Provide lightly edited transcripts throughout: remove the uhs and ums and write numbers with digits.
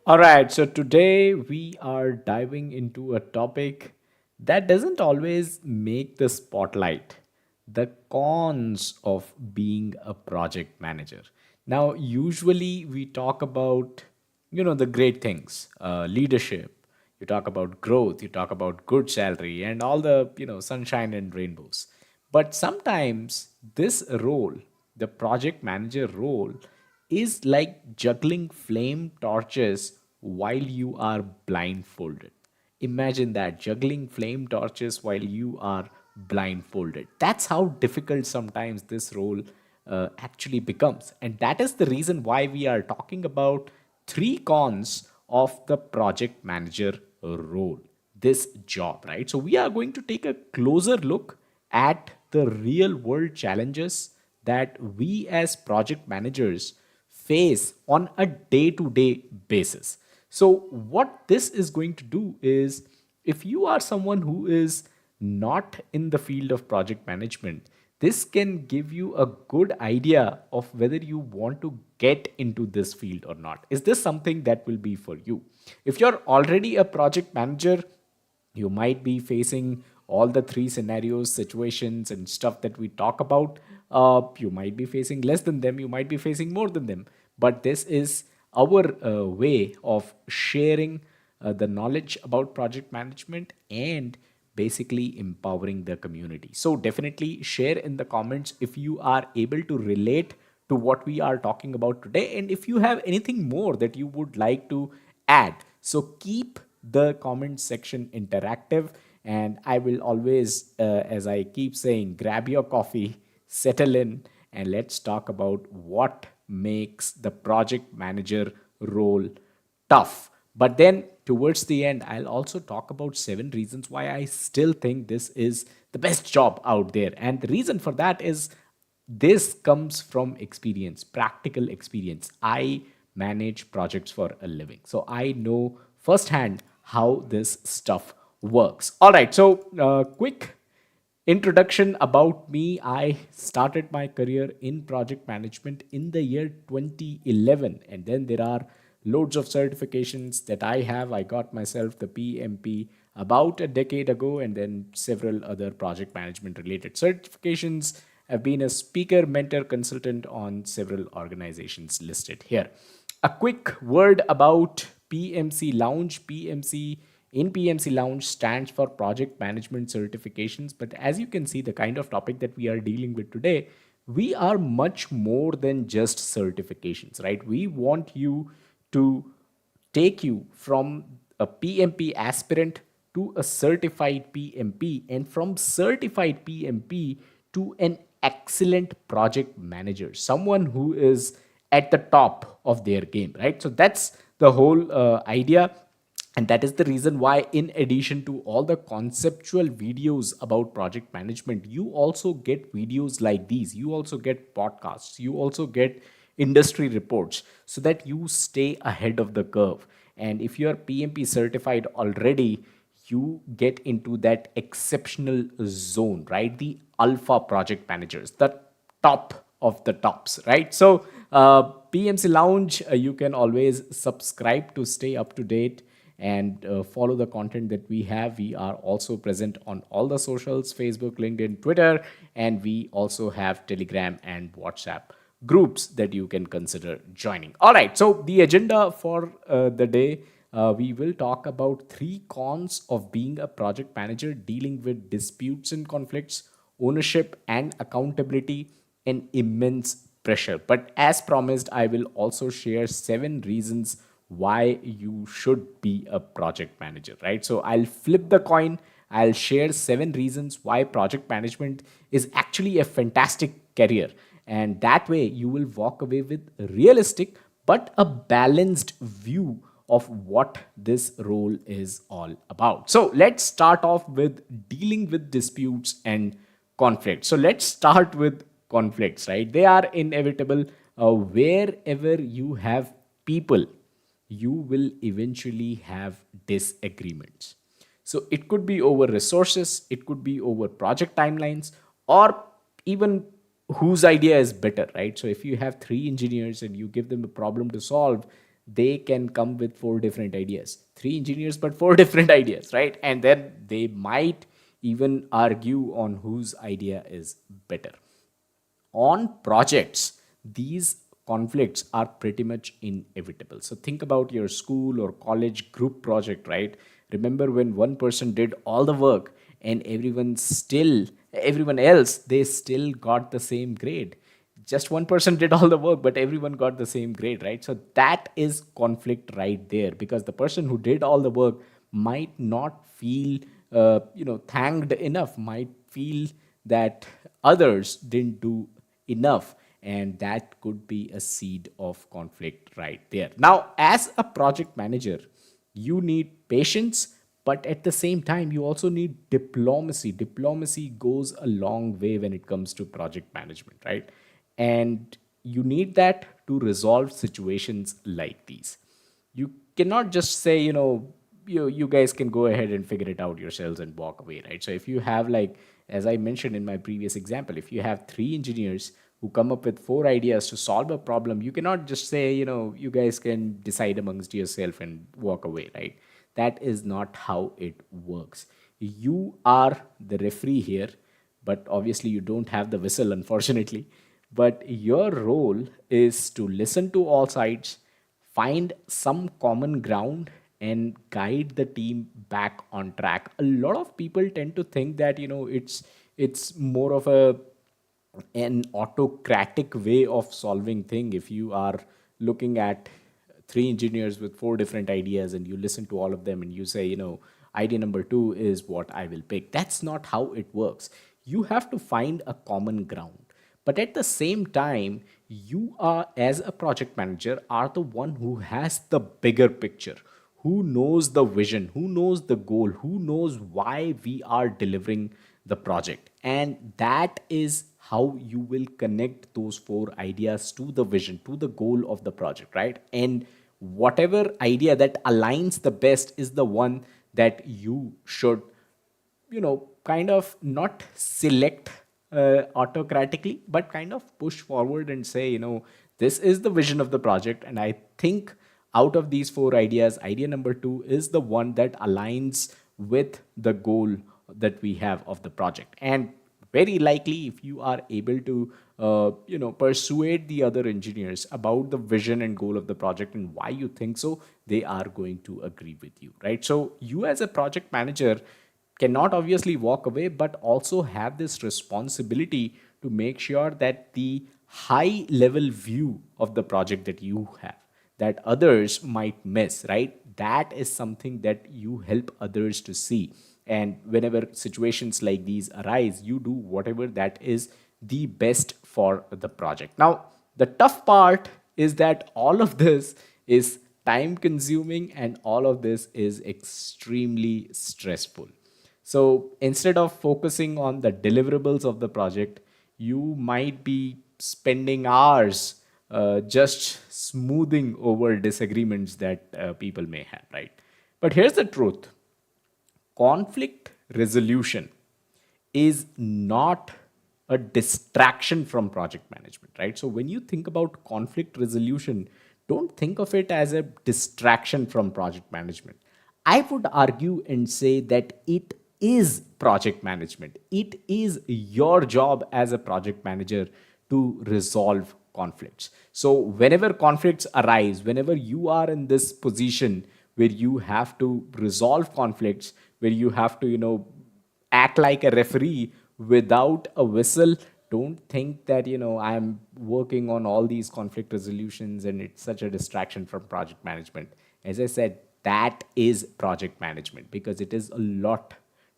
All right, so today we are diving into a topic that doesn't always make the spotlight, the cons of being a project manager. Now, usually we talk about, the great things, leadership, you talk about growth, you talk about good salary, and all the, sunshine and rainbows. But sometimes this role, the project manager role, is like juggling flame torches while you are blindfolded. Imagine that, juggling flame torches while you are blindfolded. That's how difficult sometimes this role actually becomes. And that is the reason why we are talking about three cons of the project manager role, this job, right? So we are going to take a closer look at the real world challenges that we as project managers face on a day to day basis. So, what this is going to do is, if you are someone who is not in the field of project management, this can give you a good idea of whether you want to get into this field or not. Is this something that will be for you? If you're already a project manager, you might be facing all the three scenarios, situations, and stuff that we talk about. You might be facing less than them, you might be facing more than them. But this is our way of sharing the knowledge about project management and basically empowering the community. So, definitely share in the comments if you are able to relate to what we are talking about today, and if you have anything more that you would like to add. So, keep the comment section interactive, and I will always, as I keep saying, grab your coffee, settle in, and let's talk about what makes the project manager role tough. But then towards the end, I'll also talk about 7 reasons why I still think this is the best job out there. And the reason for that is, this comes from experience, practical experience. I manage projects for a living, so I know firsthand how this stuff works. All right, so quick introduction about me. I started my career in project management in the year 2011, and then there are loads of certifications that I have. I got myself the PMP about a decade ago, and then several other project management related certifications. I've been a speaker, mentor, consultant on several organizations listed here. A quick word about PMC Lounge. PMC Lounge stands for Project Management Certifications. But as you can see, the kind of topic that we are dealing with today, we are much more than just certifications, right? We want you to take you from a PMP aspirant to a certified PMP, and from certified PMP to an excellent project manager, someone who is at the top of their game, right? So that's the whole idea. And that is the reason why, in addition to all the conceptual videos about project management, you also get videos like these. You also get podcasts. You also get industry reports, so that you stay ahead of the curve. And if you are PMP certified already, you get into that exceptional zone, right? The alpha project managers, the top of the tops, right? So, PMC Lounge, you can always subscribe to stay up to date and follow the content that we have. We are also present on all the socials: Facebook, LinkedIn, Twitter, and we also have Telegram and WhatsApp groups that you can consider joining. All right, so the agenda for the day, we will talk about three cons of being a project manager: dealing with disputes and conflicts, ownership and accountability, and immense pressure. But as promised, I will also share 7 reasons why you should be a project manager, right? So I'll flip the coin. I'll share 7 reasons why project management is actually a fantastic career. And that way, you will walk away with a realistic but a balanced view of what this role is all about. So let's start off with dealing with disputes and conflicts. So let's start with conflicts, right? They are inevitable. Wherever you have people, you will eventually have disagreements. So it could be over resources, it could be over project timelines, or even whose idea is better, right? So if you have three engineers and you give them a problem to solve, they can come with four different ideas. Three engineers, but four different ideas, right? And then they might even argue on whose idea is better. On projects, these conflicts are pretty much inevitable. So think about your school or college group project, right? Remember when one person did all the work and everyone else, they still got the same grade. Just one person did all the work, but everyone got the same grade, right? So that is conflict right there, because the person who did all the work might not feel thanked enough, might feel that others didn't do enough, and that could be a seed of conflict right there. Now, as a project manager, you need patience, but at the same time you also need diplomacy goes a long way when it comes to project management, right? And you need that to resolve situations like these. You cannot just say, you guys can go ahead and figure it out yourselves and walk away, right? So if you have, like, as I mentioned in my previous example, if you have three engineers who come up with four ideas to solve a problem, you cannot just say, you guys can decide amongst yourself and walk away, right? That is not how it works. You are the referee here, but obviously you don't have the whistle, unfortunately. But your role is to listen to all sides, find some common ground, and guide the team back on track. A lot of people tend to think that, it's more of an autocratic way of solving thing. If you are looking at three engineers with four different ideas and you listen to all of them and you say, idea number two is what I will pick, that's not how it works. You have to find a common ground, but at the same time, you are, as a project manager, are the one who has the bigger picture, who knows the vision, who knows the goal, who knows why we are delivering the project. And that is how you will connect those four ideas to the vision, to the goal of the project, right? And whatever idea that aligns the best is the one that you should, kind of not select autocratically, but kind of push forward and say, this is the vision of the project. And I think out of these four ideas, idea number two is the one that aligns with the goal that we have of the project. And very likely, if you are able to persuade the other engineers about the vision and goal of the project and why you think so, they are going to agree with you, right? So you, as a project manager, cannot obviously walk away, but also have this responsibility to make sure that the high level view of the project that you have, that others might miss, right? That is something that you help others to see. And whenever situations like these arise, you do whatever that is the best for the project. Now, the tough part is that all of this is time consuming and all of this is extremely stressful. So instead of focusing on the deliverables of the project, you might be spending hours just smoothing over disagreements that people may have, right? But here's the truth: conflict resolution is not a distraction from project management, right? So when you think about conflict resolution, don't think of it as a distraction from project management. I would argue and say that it is project management. It is your job as a project manager to resolve conflicts. So whenever conflicts arise, whenever you are in this position where you have to resolve conflicts, where you have to, act like a referee without a whistle, don't think that, I'm working on all these conflict resolutions and it's such a distraction from project management. As I said, that is project management, because it is a lot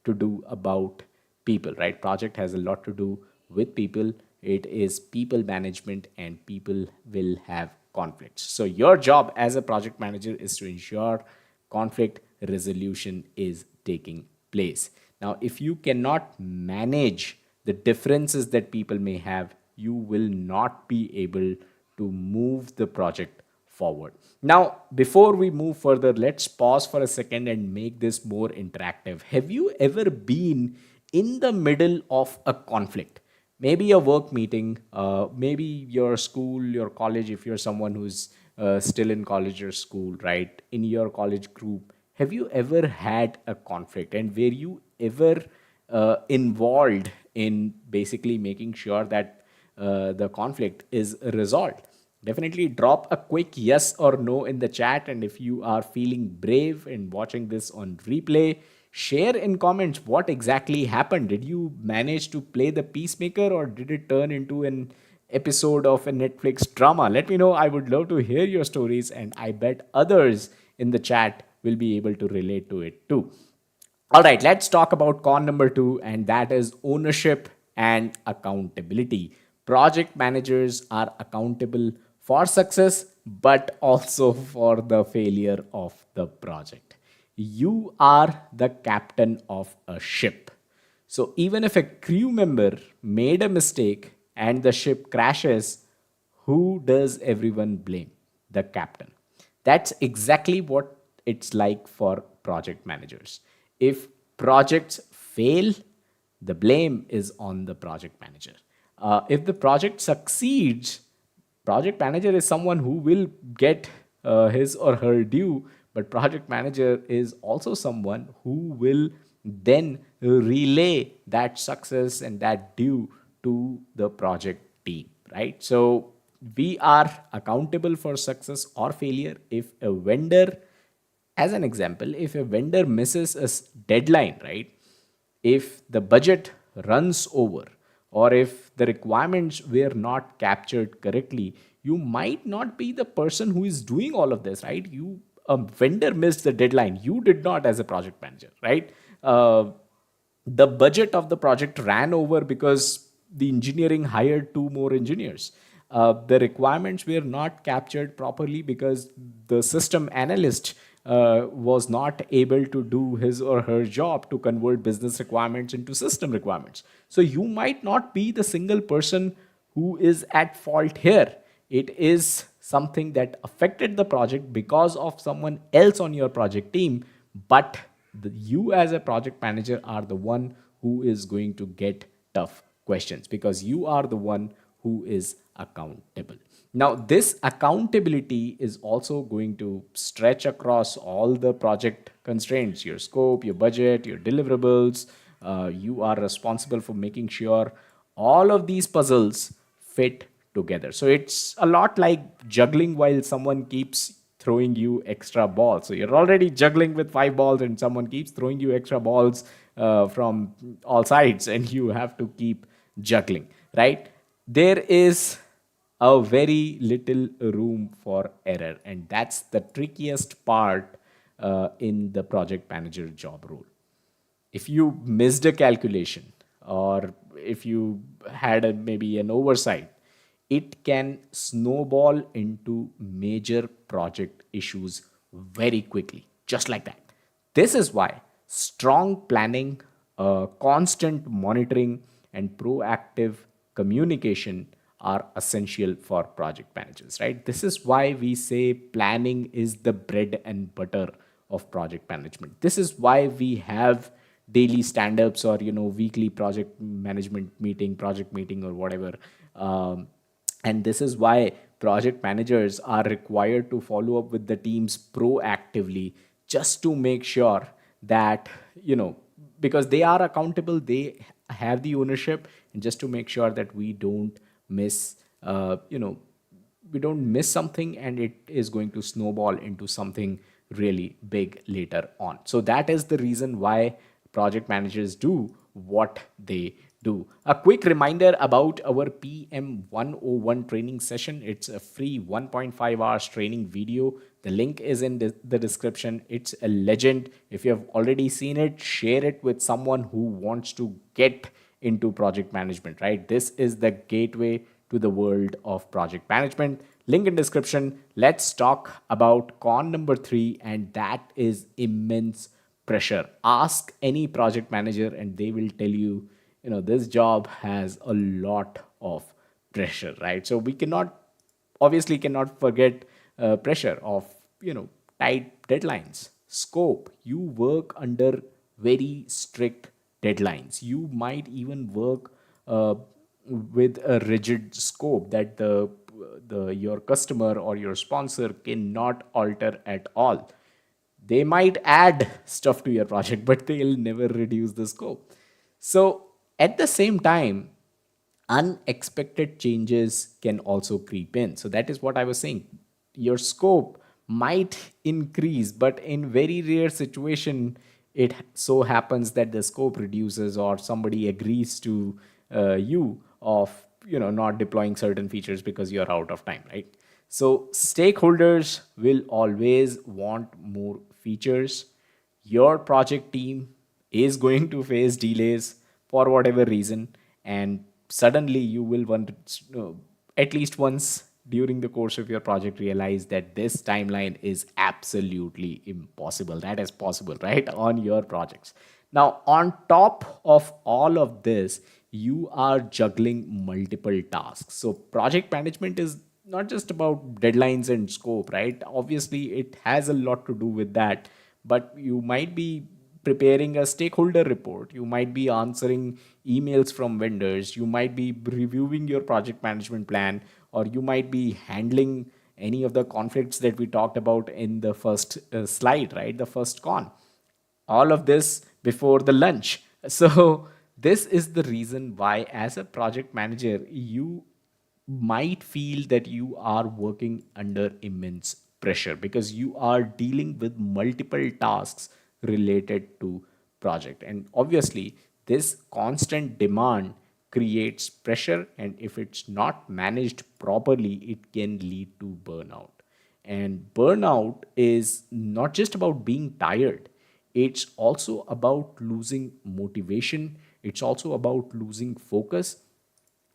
to do about people, right? Project has a lot to do with people. It is people management, and people will have conflicts. So your job as a project manager is to ensure conflict resolution is taking place. Now, if you cannot manage the differences that people may have, you will not be able to move the project forward. Now, before we move further, let's pause for a second and make this more interactive. Have you ever been in the middle of a conflict? Maybe a work meeting, maybe your school, your college, if you're someone who's still in college or school, right? In your college group, have you ever had a conflict, and were you ever involved in basically making sure that the conflict is resolved? Definitely drop a quick yes or no in the chat. And if you are feeling brave and watching this on replay, share in comments what exactly happened. Did you manage to play the peacemaker, or did it turn into an episode of a Netflix drama? Let me know. I would love to hear your stories, and I bet others in the chat will be able to relate to it too. All right, let's talk about con number two, and that is ownership and accountability. Project managers are accountable for success, but also for the failure of the project. You are the captain of a ship. So even if a crew member made a mistake and the ship crashes, who does everyone blame? The captain. That's exactly what it's like for project managers. If projects fail, the blame is on the project manager. If the project succeeds, project manager is someone who will get his or her due, but project manager is also someone who will then relay that success and that due to the project team, right? So we are accountable for success or failure. If a vendor, as an example, if a vendor misses a deadline, right? If the budget runs over, or if the requirements were not captured correctly, you might not be the person who is doing all of this, right? You, a vendor missed the deadline, you did not as a project manager, right? The budget of the project ran over because the engineering hired two more engineers. The requirements were not captured properly because the system analyst was not able to do his or her job to convert business requirements into system requirements. So you might not be the single person who is at fault here. It is something that affected the project because of someone else on your project team, but you as a project manager are the one who is going to get tough questions because you are the one who is accountable. Now this accountability is also going to stretch across all the project constraints, your scope, your budget, your deliverables. You are responsible for making sure all of these puzzles fit together. So it's a lot like juggling while someone keeps throwing you extra balls. So you're already juggling with five balls, and someone keeps throwing you extra balls from all sides, and you have to keep juggling, right? There is a very little room for error, and that's the trickiest part in the project manager job role. If you missed a calculation, or if you had maybe an oversight, it can snowball into major project issues very quickly, just like that. This is why strong planning, constant monitoring, and proactive communication are essential for project managers, right? This is why we say planning is the bread and butter of project management. This is why we have daily stand-ups, or weekly project management meeting, project meeting, or whatever. And this is why project managers are required to follow up with the teams proactively, just to make sure that, because they are accountable, they have the ownership, and just to make sure that we don't miss we don't miss something, and it is going to snowball into something really big later on. So that is the reason why project managers do what they do. A quick reminder about our PM 101 training session. It's a free 1.5 hours training video. The link is in the description. It's a legend. If you have already seen it, share it with someone who wants to get into project management, right? This is the gateway to the world of project management. Link in description. Let's talk about con number three, and that is immense pressure. Ask any project manager, and they will tell you, this job has a lot of pressure, right? So we cannot, obviously cannot forget pressure of, tight deadlines, scope. You work under very strict deadlines. You might even work with a rigid scope that the your customer or your sponsor cannot alter at all. They might add stuff to your project, but they'll never reduce the scope. So at the same time, unexpected changes can also creep in. So that is what I was saying. Your scope might increase, but in very rare situation, it so happens that the scope reduces or somebody agrees to you of not deploying certain features because you're out of time, right? So stakeholders will always want more features. Your project team is going to face delays for whatever reason, and suddenly you will want to, at least once during the course of your project, realize that this timeline is absolutely impossible. That is possible, right, on your projects. Now, on top of all of this, you are juggling multiple tasks. So project management is not just about deadlines and scope, right? Obviously it has a lot to do with that, but you might be preparing a stakeholder report, you might be answering emails from vendors, you might be reviewing your project management plan, or you might be handling any of the conflicts that we talked about in the first slide, right? The first con, all of this before the lunch. So this is the reason why as a project manager you might feel that you are working under immense pressure because you are dealing with multiple tasks related to project. And obviously this constant demand creates pressure, and if it's not managed properly it can lead to burnout. And burnout is not just about being tired, it's also about losing motivation, it's also about losing focus,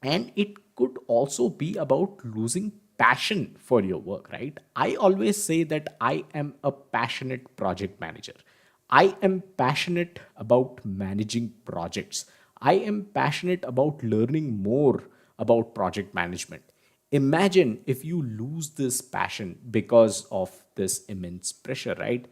and it could also be about losing passion for your work, right? I always say that I am a passionate project manager. I am passionate about managing projects. I am passionate about learning more about project management. Imagine if you lose this passion because of this immense pressure, right?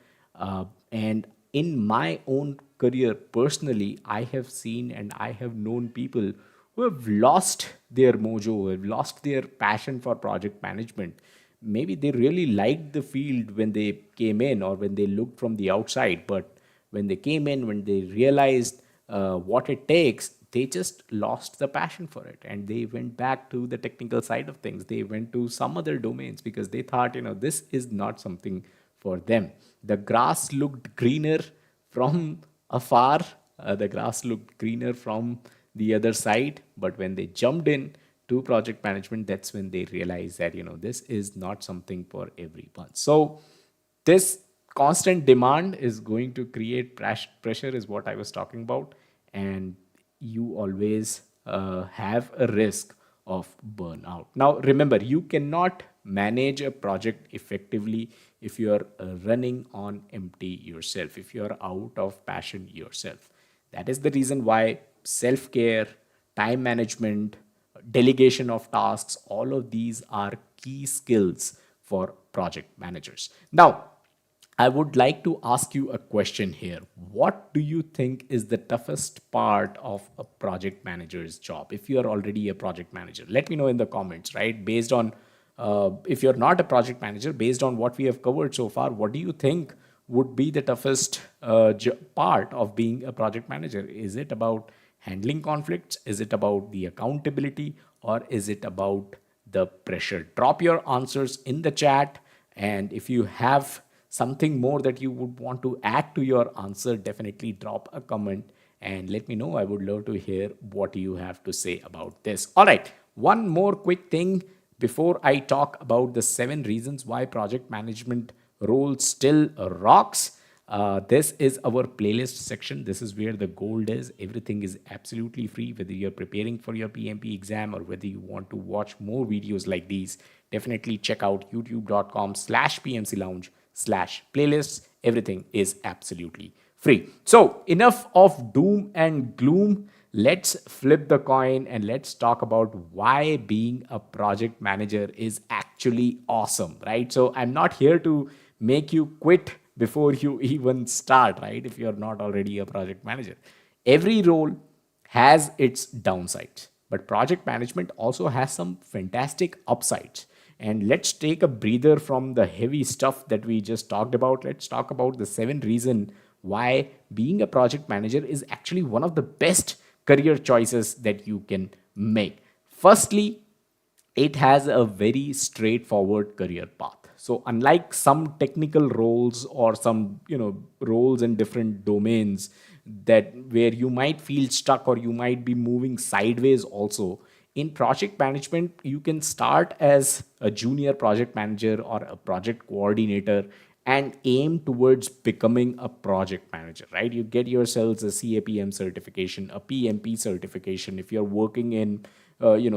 And in my own career personally, I have seen and I have known people who have lost their mojo, who have lost their passion for project management. Maybe they really liked the field when they came in or when they looked from the outside, but when they came in, when they realized what it takes, they just lost the passion for it and they went back to the technical side of things. They went to some other domains because they thought, this is not something for them. The grass looked greener from afar, the grass looked greener from the other side, but when they jumped in to project management, that's when they realized that this is not something for everyone. So this constant demand is going to create pressure is what I was talking about, and you always have a risk of burnout. Now remember, you cannot manage a project effectively if you are running on empty yourself, if you are out of passion yourself. That is the reason why self care, time management, delegation of tasks, all of these are key skills for project managers. Now, I would like to ask you a question here. What do you think is the toughest part of a project manager's job? If you are already a project manager, let me know in the comments, right? Based on, if you're not a project manager, based on what we have covered so far, what do you think would be the toughest part of being a project manager? Is it about handling conflicts? Is it about the accountability? Or is it about the pressure? Drop your answers in the chat. And if you have something more that you would want to add to your answer, definitely drop a comment and let me know. I would love to hear what you have to say about this. All right, one more quick thing before I talk about the 7 reasons why project management role still rocks. This is our playlist section. This is where the gold is. Everything is absolutely free, whether you're preparing for your PMP exam or whether you want to watch more videos like these. Definitely check out youtube.com/PMC Lounge/playlists. Everything is absolutely free. So enough of doom and gloom. Let's flip the coin and let's talk about why being a project manager is actually awesome, right? So I'm not here to make you quit before you even start, right? If you're not already a project manager, every role has its downsides, but project management also has some fantastic upsides. And let's take a breather from the heavy stuff that we just talked about. Let's talk about the seven reason why being a project manager is actually one of the best career choices that you can make. Firstly, it has a very straightforward career path. So unlike some technical roles or some roles in different domains, that where you might feel stuck or you might be moving sideways also, in project management you can start as a junior project manager or a project coordinator and aim towards becoming a project manager, right? You get yourselves a CAPM certification, a PMP certification. If you're working in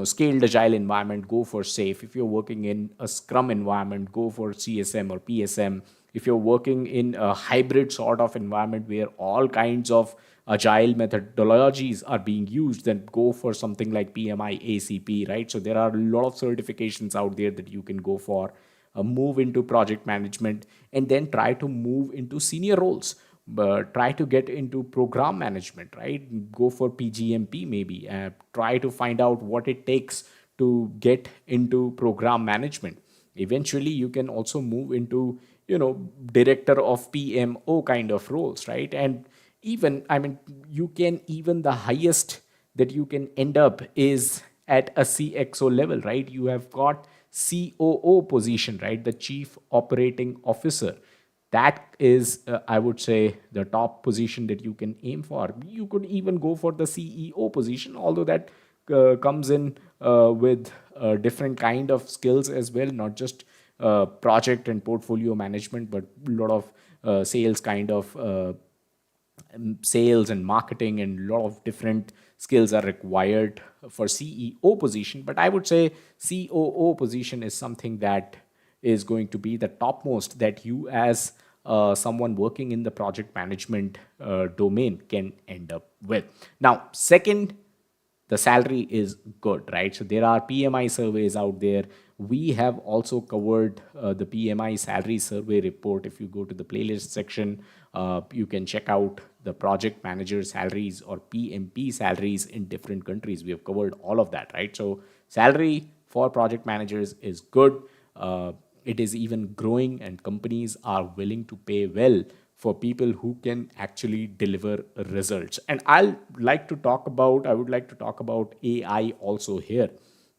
scaled agile environment, go for SAFe. If you're working in a Scrum environment, go for CSM or PSM. If you're working in a hybrid sort of environment where all kinds of agile methodologies are being used, then go for something like PMI, ACP, right? So there are a lot of certifications out there that you can go for. Move into project management and then try to move into senior roles, but try to get into program management, right? Go for PGMP maybe. Try to find out what it takes to get into program management. Eventually you can also move into director of PMO kind of roles, right? And even, I mean, you can, even the highest that you can end up is at a CXO level, right? You have got COO position, right? The chief operating officer. That is, I would say, the top position that you can aim for. You could even go for the CEO position, although that comes in with different kind of skills as well, not just project and portfolio management, but a lot of sales kind of sales and marketing, and a lot of different skills are required for CEO position. But I would say COO position is something that is going to be the topmost that you, as someone working in the project management domain, can end up with. Now, second, the salary is good, right? So there are PMI surveys out there. We have also covered the PMI salary survey report. If you go to the playlist section, you can check out the project manager salaries or PMP salaries in different countries. We have covered all of that, right? So salary for project managers is good. It is even growing, and companies are willing to pay well for people who can actually deliver results. And I would like to talk about AI also here.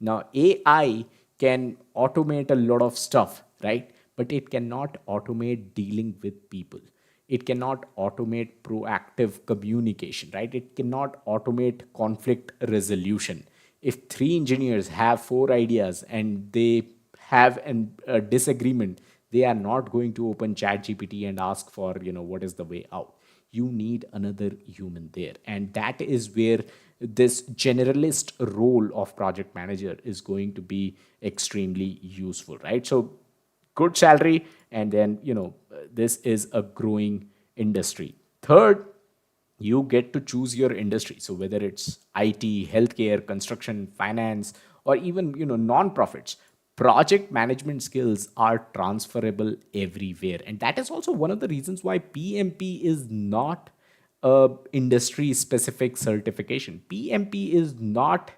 Now, AI can automate a lot of stuff, right? But it cannot automate dealing with people. It cannot automate proactive communication, right? It cannot automate conflict resolution. If three engineers have four ideas and they have a disagreement, they are not going to open chat gpt and ask for what is the way out. You need another human there, and that is where this generalist role of project manager is going to be extremely useful, right? So good salary, and then this is a growing industry. Third, you get to choose your industry. So whether it's IT, healthcare, construction, finance, or even non-profits, project management skills are transferable everywhere. And that is also one of the reasons why PMP is not a industry specific certification. PMP is not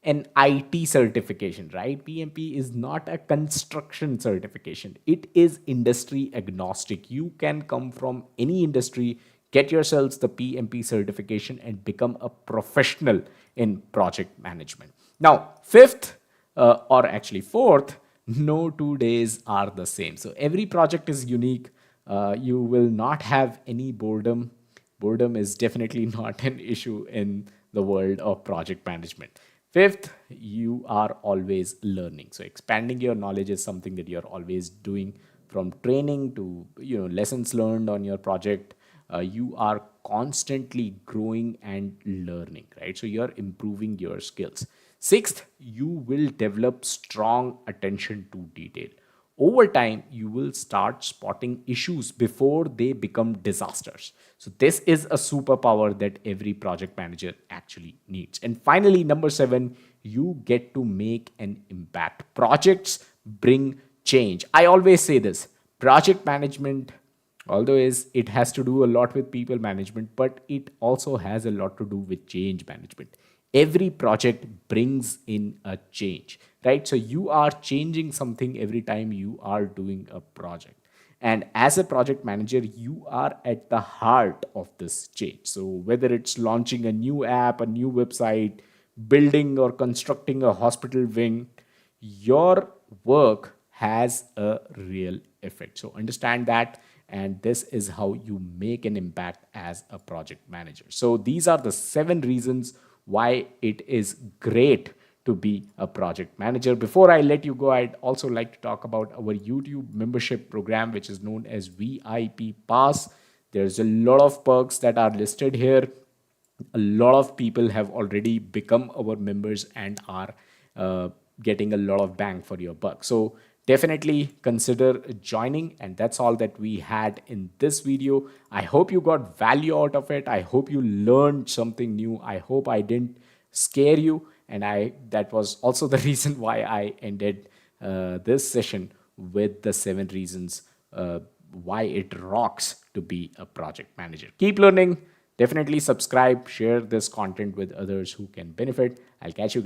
an IT certification, right? PMP is not a construction certification. It is industry agnostic. You can come from any industry, get yourselves the PMP certification, and become a professional in project management. Now, fifth, or actually fourth, no 2 days are the same. So every project is unique. You will not have any boredom. Boredom is definitely not an issue in the world of project management. Fifth, you are always learning. So expanding your knowledge is something that you're always doing, from training to lessons learned on your project. You are constantly growing and learning, right? So you're improving your skills. Sixth, you will develop strong attention to detail. Over time, you will start spotting issues before they become disasters. So this is a superpower that every project manager actually needs. And finally, number seven, you get to make an impact. Projects bring change. I always say this: project management, although it has to do a lot with people management, but it also has a lot to do with change management. every project brings in a change, right? So you are changing something every time you are doing a project. And as a project manager, you are at the heart of this change. So whether it's launching a new app, a new website, building or constructing a hospital wing, your work has a real effect. So understand that, and this is how you make an impact as a project manager. So these are the 7 reasons why it is great to be a project manager. Before I let you go, I'd also like to talk about our YouTube membership program, which is known as VIP Pass. There's a lot of perks that are listed here. A lot of people have already become our members and are getting a lot of bang for your buck. So definitely consider joining. And that's all that we had in this video. I hope you got value out of it. I hope you learned something new. I hope I didn't scare you, and I that was also the reason why I ended this session with the 7 reasons why it rocks to be a project manager. Keep learning. Definitely subscribe, share this content with others who can benefit. I'll catch you